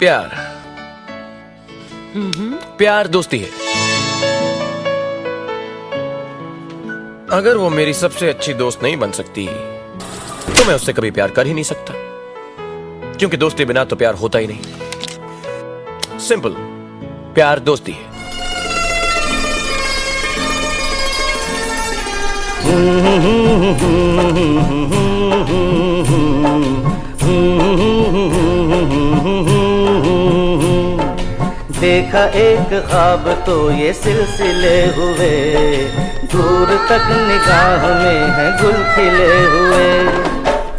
प्यार प्यार दोस्ती है। अगर वो मेरी सबसे अच्छी दोस्त नहीं बन सकती तो मैं उससे कभी प्यार कर ही नहीं सकता, क्योंकि दोस्ती बिना तो प्यार होता ही नहीं। सिंपल, प्यार दोस्ती है। देखा एक ख्वाब तो ये सिलसिले हुए, दूर तक निगाह में है गुल खिले हुए।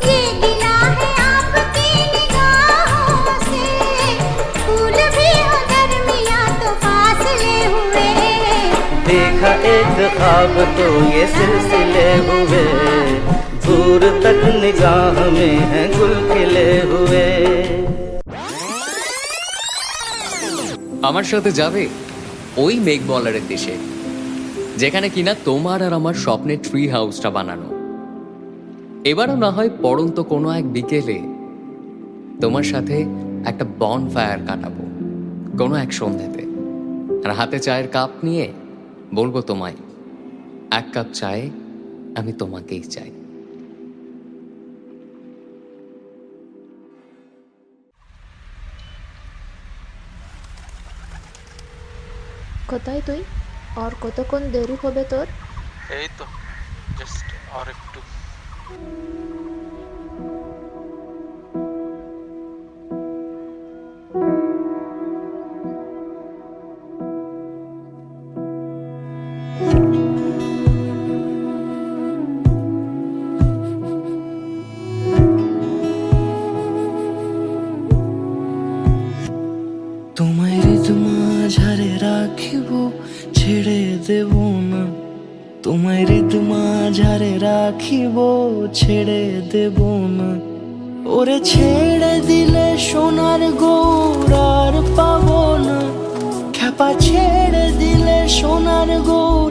ये गिला है आपकी निगाहों से, फूल भी हो दरमियां तो फासले हुए। देखा एक ख्वाब तो ये सिलसिले हुए, दूर तक निगाह में है गुल खिले हुए। আমার সাথে যাবে ওই মেঘবলারের দেশে, যেখানে কিনা তোমার আর আমার স্বপ্নের ট্রি হাউসটা বানানো। এবারও না হয় পড়ন্ত কোনো এক বিকেলে তোমার সাথে একটা বন ফায়ার কাটাবো কোনো এক সন্ধ্যাতে, আর হাতে চায়ের কাপ নিয়ে বলবো তোমায়, এক কাপ চায়ে আমি তোমাকেই চাই। কোথায় তুই? আর কতক্ষণ দেরি হবে তোর? এই তো জাস্ট আর একটু। তোমায় মাঝারে রাখিব, ছেড়ে দেব না। তোমায় মাঝারে রাখিব, ছেড়ে দেব না। ওরে ছেড়ে দিলে সোনার গৌর আর পাবো না। খ্যাপা ছেড়ে দিলে সোনার গৌর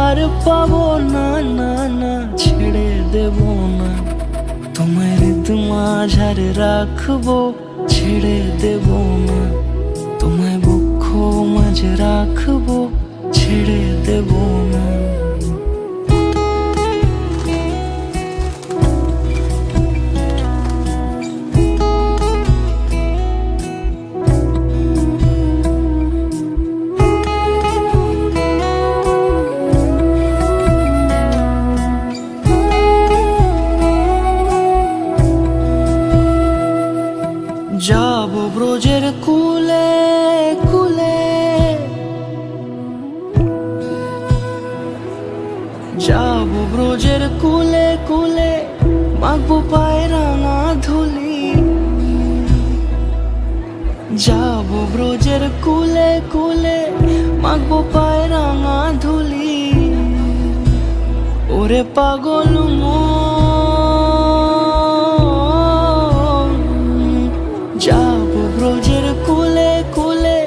আর পাবো না, না না ছেড়ে দেব না। তোমায় মাঝারে রাখবো, ছেড়ে দেব না। তোমায় বক্ষ মাঝে রাখবো, ছেড়ে দেব না। যাব ব্রজের কুলে কুলে, যাব ব্রজের কুলে কুলে, মাখবো পায়ে রাঙা ধুলি। যাব ব্রজের কুলে কুলে, মাখবো পায়ে রাঙা ধুলি। ওরে পাগল যাব ব্রজের কুলে কুলে,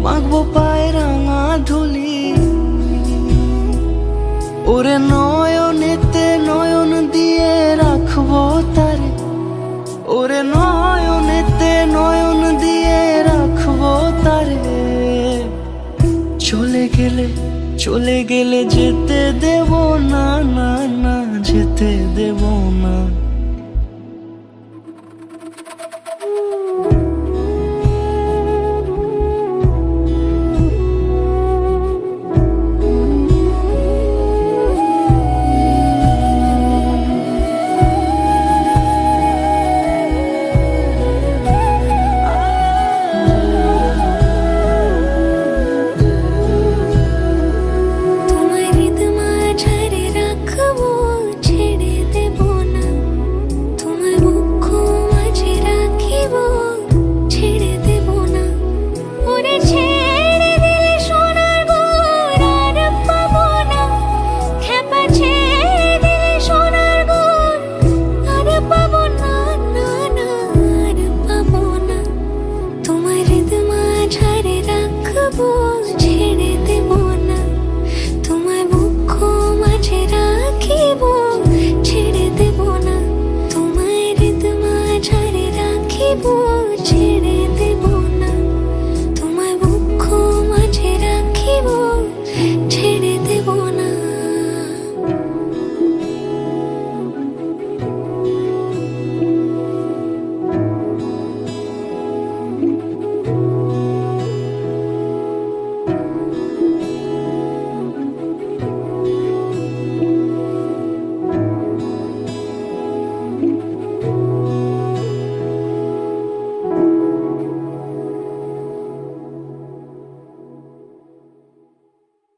মাখবো পায়ে রাঙা ধুলি। ওরে নয়নেতে নয়ন দিয়ে রাখবো তারে, ওরে নয়নেতে নয়ন দিয়ে রাখবো তারে। চলে গেলে যেতে দেব না, না না যেতে দেব না।